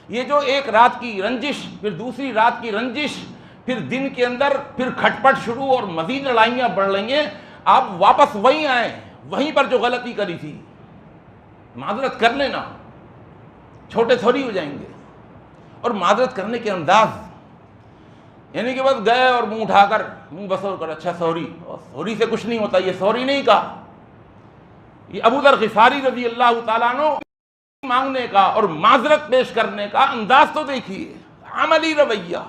یہ جو ایک رات کی رنجش، پھر دوسری رات کی رنجش، پھر دن کے اندر پھر کھٹ پٹ شروع اور مزید لڑائیاں بڑھ رہی ہیں، آپ واپس وہیں آئیں، وہیں پر جو غلطی کری تھی، معذرت کر لینا، چھوٹے تھوڑی ہو جائیں گے۔ اور معذرت کرنے کے انداز، یعنی کہ بس گئے اور منہ اٹھا کر منہ بسور کر اچھا سوری، اور سوری سے کچھ نہیں ہوتا، یہ سوری نہیں کہا۔ یہ ابو ذر غفاری رضی اللہ تعالیٰ عنہ مانگنے کا اور معذرت پیش کرنے کا انداز تو دیکھیے، عملی رویہ۔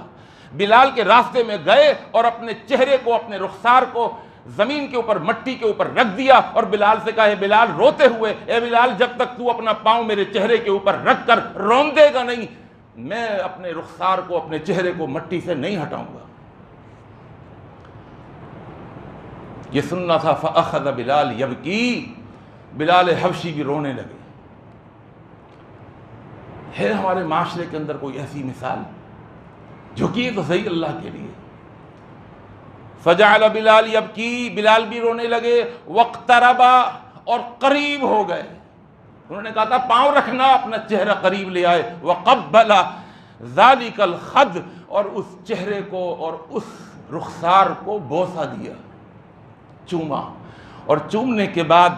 بلال کے راستے میں گئے اور اپنے چہرے کو، اپنے رخسار کو زمین کے اوپر، مٹی کے اوپر رکھ دیا، اور بلال سے کہا، اے بلال، روتے ہوئے، اے بلال جب تک تو اپنا پاؤں میرے چہرے کے اوپر رکھ کر روندے گا نہیں، میں اپنے رخسار کو، اپنے چہرے کو مٹی سے نہیں ہٹاؤں گا۔ یہ سننا تھا فأخذ بلال یبکی، بلال حبشی بھی رونے لگے۔ ہے ہمارے معاشرے کے اندر کوئی ایسی مثال؟ جھکیے تو صحیح اللہ کے لیے۔ فجعل بلال یبکی، بلال بھی رونے لگے، واقترب، اور قریب ہو گئے. انہوں نے کہا تھا پاؤں رکھنا, اپنا چہرہ قریب لے آئے. وقبل ذالک الخد, اور اس چہرے کو اور اس رخسار کو بوسہ دیا, چوما, اور چومنے کے بعد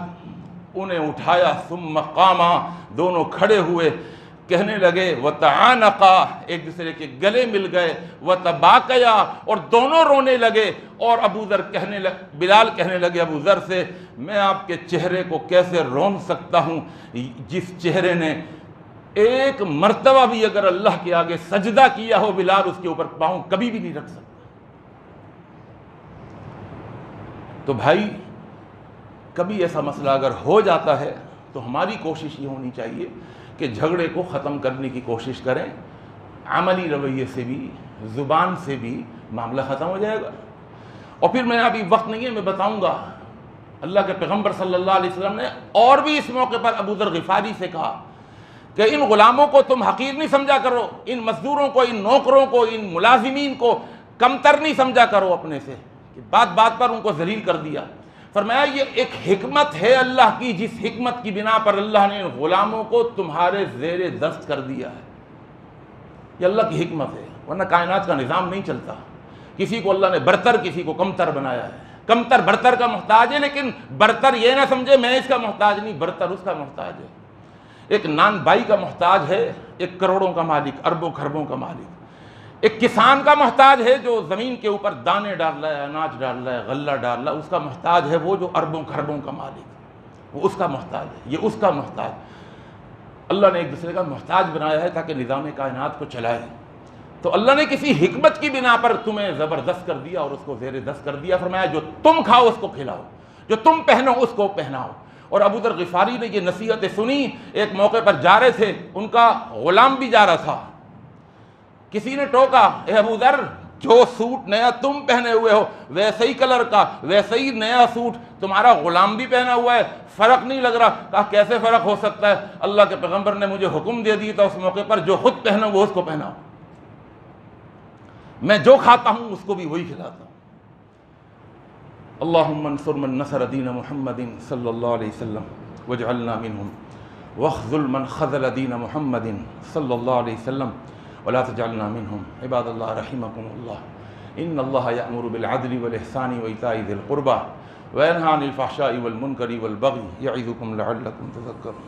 انہیں اٹھایا. ثم قاما, دونوں کھڑے ہوئے, کہنے لگے وتعانقا, ایک دوسرے کے گلے مل گئے. وتباکیا, اور دونوں رونے لگے. اور بلال کہنے لگے ابو ذر سے, میں آپ کے چہرے کو کیسے رون سکتا ہوں جس چہرے نے ایک مرتبہ بھی اگر اللہ کے آگے سجدہ کیا ہو, بلال اس کے اوپر پاؤں کبھی بھی نہیں رکھ سکتا. تو بھائی کبھی ایسا مسئلہ اگر ہو جاتا ہے تو ہماری کوشش یہ ہونی چاہیے کہ جھگڑے کو ختم کرنے کی کوشش کریں. عملی رویے سے بھی, زبان سے بھی معاملہ ختم ہو جائے گا. اور پھر میں ابھی وقت نہیں ہے, میں بتاؤں گا اللہ کے پیغمبر صلی اللہ علیہ وسلم نے اور بھی اس موقع پر ابو ذر غفاری سے کہا کہ ان غلاموں کو تم حقیر نہیں سمجھا کرو, ان مزدوروں کو, ان نوکروں کو, ان ملازمین کو کمتر نہیں سمجھا کرو اپنے سے. کہ بات بات پر ان کو ذلیل کر دیا. فرمایا یہ ایک حکمت ہے اللہ کی, جس حکمت کی بنا پر اللہ نے ان غلاموں کو تمہارے زیر دست کر دیا ہے. یہ اللہ کی حکمت ہے, ورنہ کائنات کا نظام نہیں چلتا. کسی کو اللہ نے برتر, کسی کو کمتر بنایا ہے. کمتر برتر کا محتاج ہے, لیکن برتر یہ نہ سمجھے میں اس کا محتاج نہیں, برتر اس کا محتاج ہے. ایک نان بائی کا محتاج ہے, ایک کروڑوں کا مالک, اربوں خربوں کا مالک. ایک کسان کا محتاج ہے جو زمین کے اوپر دانے ڈال رہا ہے, اناج ڈال رہا ہے, غلہ ڈال رہا ہے. اس کا محتاج ہے وہ جو اربوں خربوں کا مالک, وہ اس کا محتاج ہے, یہ اس کا محتاج. اللہ نے ایک دوسرے کا محتاج بنایا ہے تاکہ نظام کائنات کو چلائے. تو اللہ نے کسی حکمت کی بنا پر تمہیں زبردست کر دیا اور اس کو زیر دست کر دیا. فرمایا جو تم کھاؤ اس کو کھلاؤ, جو تم پہنو اس کو پہناؤ. اور ابو ذر غفاری نے یہ نصیحتیں سنی. ایک موقع پر جا رہے تھے, ان کا غلام بھی جا رہا تھا. کسی نے ٹوکا, اے ابو ذر, جو سوٹ نیا تم پہنے ہوئے ہو ویسے ہی کلر کا, ویسے ہی نیا سوٹ تمہارا غلام بھی پہنا ہوا ہے, فرق نہیں لگ رہا. کہا کیسے فرق ہو سکتا ہے, اللہ کے پیغمبر نے مجھے حکم دے دی تھا اس موقع پر جو خود پہنو وہ اس کو پہناؤ. میں جو کھاتا ہوں اس کو بھی وہی کھلاتا ہوں. اللہم انصر من نصر دین محمد صلی اللہ علیہ وسلم واجعلنا منہم, واخذل من خذل دین محمد صلی اللہ علیہ وسلم ولا تجعلنا منهم. عباد اللہ رحمکم اللہ, ان اللہ یأمر بالعدل والاحسان وایتاء ذی القربى وینہی عن الفحشاء والمنکر والبغی یعظکم لعلکم تذکرون.